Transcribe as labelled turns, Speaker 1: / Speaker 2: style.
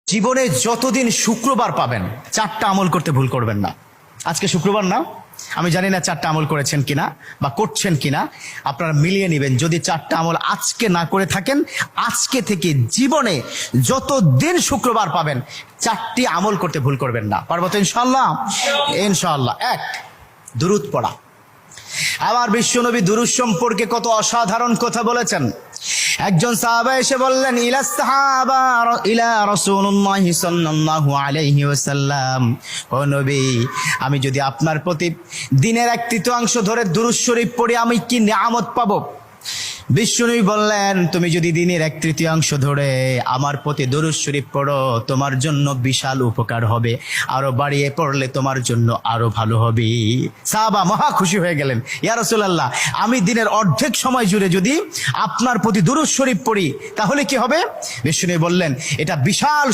Speaker 1: জীবনে যতদিন শুক্রবার পাবেন 4টা আমল করতে ভুল করবেন না। আজকে শুক্রবার না, আমি জানি না 4টা আমল করেছেন কিনা বা করছেন কিনা, আপনারা মিলিয়ে নেবেন। যদি 4টা আমল আজকে না করে থাকেন, আজকে থেকে জীবনে যতদিন শুক্রবার পাবেন 4টি আমল করতে ভুল করবেন না। পারবো তো ইনশাআল্লাহ? ইনশাআল্লাহ। 1, দুরূদ পড়া। আবার বিশ্বনবী দুরূদ সম্পর্কে কত অসাধারণ কথা বলেছেন। একজন সাহাবা এসে বললেন, ইলা রাসূলুল্লাহ সাল্লাল্লাহু আলাইহি ওয়াসাল্লাম, ও নবী, আমি যদি আপনার প্রতি দিনের 1/3 ধরে দুরূদ শরীফ পড়ি আমি কি নিয়ামত পাবো? বিশ্বনবী বললেন, তুমি যদি দিনের 1/3 ধরে আমার প্রতি দুরূদ শরীফ পড়ো তোমার জন্য বিশাল উপকার হবে, আরো বাড়িয়ে পড়লে তোমার জন্য আরো ভালো হবে। সাহাবা মহা খুশি হয়ে গেলেন, ইয়া রাসূলুল্লাহ, আমি দিনের অর্ধেক সময় জুড়ে যদি আপনার প্রতি দুরূদ শরীফ পড়ি তাহলে কি হবে? বিশ্বনবী বললেন, এটা বিশাল